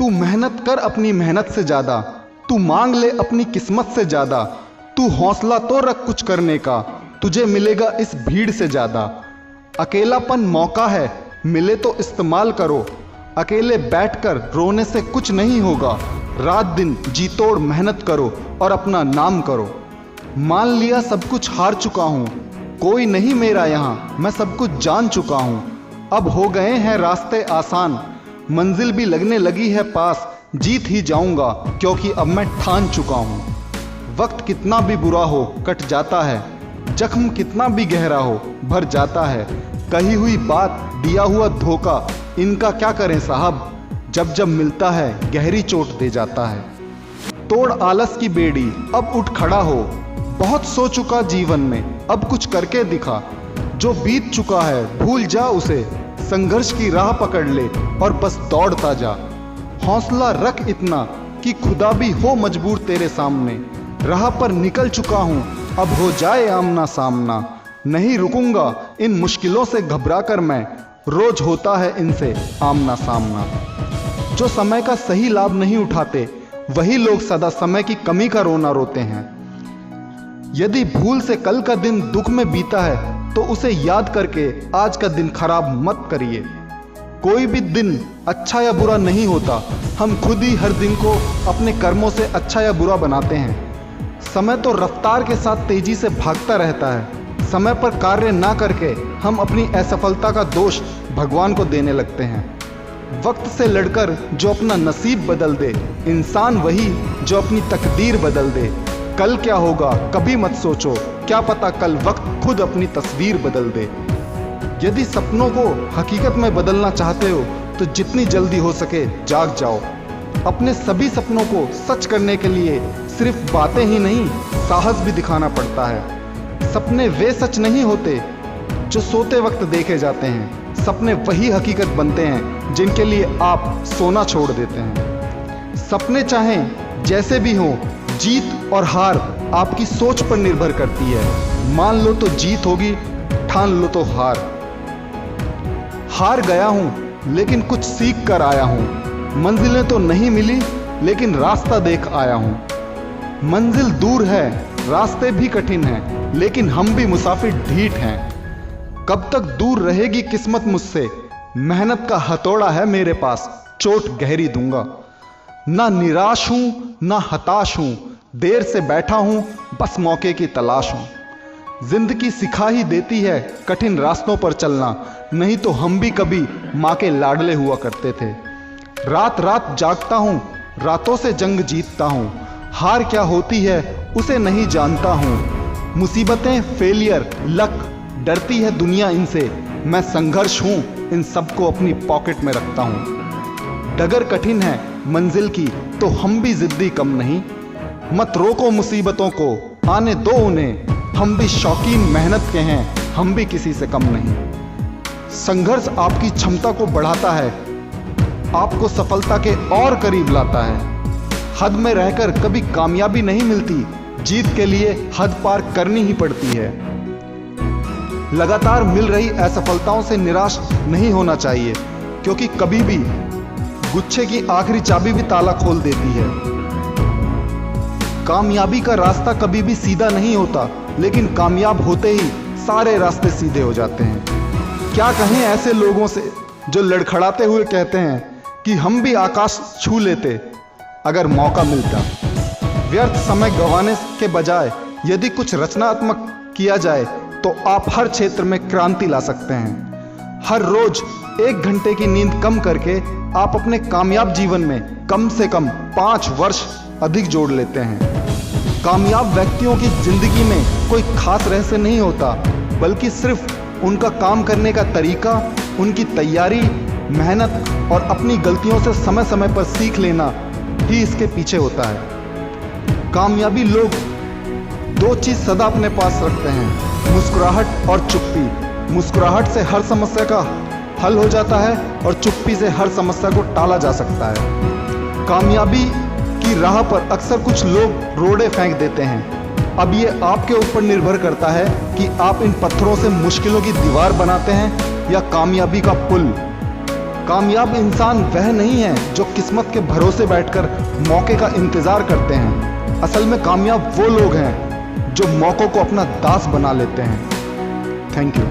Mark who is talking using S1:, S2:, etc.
S1: तू मेहनत कर अपनी मेहनत से ज़्यादा, तू मांग ले अपनी किस्मत से ज़्यादा, तू हौसला तो रख कुछ करने का, तुझे मिलेगा इस भीड़ से ज़्यादा। अकेलापन मौका है, मिले तो इस्तेमाल करो, अकेले बैठकर रोने से कुछ नहीं होगा। रात दिन जी तोड़ मेहनत करो और अपना नाम करो। मान लिया सब कुछ हार चुका हूँ, कोई नहीं मेरा यहाँ, मैं सब कुछ जान चुका हूँ। अब हो गए हैं रास्ते आसान, मंजिल भी लगने लगी है पास, जीत ही जाऊँगा क्योंकि अब मैं ठान चुका हूँ। वक्त कितना भी बुरा हो कट जाता है, जख्म कितना भी गहरा हो भर जाता है। कही हुई बात दिया हुआ धोखा, इनका क्या करें साहब, जब जब मिलता है गहरी चोट दे जाता है। तोड़ आलस की बेड़ी अब उठ खड़ा हो, बहुत सो चुका जीवन में अब कुछ करके दिखा। जो बीत चुका है भूल जा उसे, संघर्ष की राह पकड़ ले और बस दौड़ता जा। हौसला रख इतना कि खुदा भी हो मजबूर तेरे सामने। राह पर निकल चुका हूँ अब हो जाए आमना सामना। नहीं रुकूंगा इन मुश्किलों से घबरा कर मैं, रोज होता है इनसे आमना सामना। जो समय का सही लाभ नहीं उठाते वही लोग सदा समय की कमी का रोना रोते हैं। यदि भूल से कल का दिन दुख में बीता है तो उसे याद करके आज का दिन खराब मत करिए। कोई भी दिन अच्छा या बुरा नहीं होता, हम खुद ही हर दिन को अपने कर्मों से अच्छा या बुरा बनाते हैं। समय तो रफ्तार के साथ तेजी से भागता रहता है। समय पर कार्य ना करके हम अपनी असफलता का दोष भगवान को देने लगते हैं। वक्त से लड़कर जो अपना नसीब बदल दे, इंसान वही जो अपनी तकदीर बदल दे। कल क्या होगा कभी मत सोचो, क्या पता कल वक्त खुद अपनी तस्वीर बदल दे। यदि सपनों को हकीकत में बदलना चाहते हो तो जितनी जल्दी हो सके जाग जाओ। अपने सभी सपनों को सच करने के लिए सिर्फ बातें ही नहीं, साहस भी दिखाना पड़ता है। सपने वे सच नहीं होते जो सोते वक्त देखे जाते हैं, सपने वही हकीकत बनते हैं जिनके लिए आप सोना छोड़ देते हैं। सपने चाहें जैसे भी हो, जीत और हार आपकी सोच पर निर्भर करती है। मान लो तो जीत होगी, ठान लो तो हार। हार गया हूं लेकिन कुछ सीख कर आया हूं, मंजिलें तो नहीं मिली लेकिन रास्ता देख आया हूं। मंजिल दूर है, रास्ते भी कठिन हैं, लेकिन हम भी मुसाफिर ढीठ हैं। कब तक दूर रहेगी किस्मत मुझसे, मेहनत का हथौड़ा है मेरे पास, चोट गहरी दूंगा। ना निराश हूं ना हताश हूं, देर से बैठा हूं बस मौके की तलाश हूं। जिंदगी सिखा ही देती है कठिन रास्तों पर चलना, नहीं तो हम भी कभी माँ के लाडले हुआ करते थे। रात रात जागता हूं, रातों से जंग जीतता हूं, हार क्या होती है उसे नहीं जानता हूं। मुसीबतें, फेलियर, लक, डरती है दुनिया इनसे, मैं संघर्ष हूं इन सबको अपनी पॉकेट में रखता हूं। डगर कठिन है मंजिल की तो हम भी जिद्दी कम नहीं, मत रोको मुसीबतों को आने दो उन्हें, हम भी शौकीन मेहनत के हैं, हम भी किसी से कम नहीं। संघर्ष आपकी क्षमता को बढ़ाता है, आपको सफलता के और करीब लाता है। हद में रहकर कभी कामयाबी नहीं मिलती, जीत के लिए हद पार करनी ही पड़ती है। लगातार मिल रही असफलताओं से निराश नहीं होना चाहिए, क्योंकि कभी भी गुच्छे की आखिरी चाबी भी ताला खोल देती है। कामयाबी का रास्ता कभी भी सीधा नहीं होता, लेकिन कामयाब होते ही सारे रास्ते सीधे हो जाते हैं। क्या कहें ऐसे लोगों से जो लड़खड़ाते हुए कहते हैं कि हम भी आकाश छू लेते अगर मौका मिलता। व्यर्थ समय गंवाने के बजाय यदि कुछ रचनात्मक किया जाए तो आप हर क्षेत्र में क्रांति ला सकते हैं। हर रोज 1 घंटे की नींद कम करके आप अपने कामयाब जीवन में कम से कम 5 वर्ष अधिक जोड़ लेते हैं। कामयाब व्यक्तियों की जिंदगी में कोई खास रहस्य नहीं होता, बल्कि सिर्फ उनका काम करने का तरीका, उनकी तैयारी, मेहनत और अपनी गलतियों से समय समय पर सीख लेना ही इसके पीछे होता है। कामयाबी लोग 2 चीज़ सदा अपने पास रखते हैं, मुस्कुराहट और चुप्पी। मुस्कुराहट से हर समस्या का हल हो जाता है और चुप्पी से हर समस्या को टाला जा सकता है। कामयाबी की राह पर अक्सर कुछ लोग रोड़े फेंक देते हैं। अब ये आपके ऊपर निर्भर करता है कि आप इन पत्थरों से मुश्किलों की दीवार बनाते हैं या कामयाबी का पुल। कामयाब इंसान वह नहीं है जो किस्मत के भरोसे बैठकर मौके का इंतजार करते हैं। असल में कामयाब वो लोग हैं जो मौकों को अपना दास बना लेते हैं। Thank you.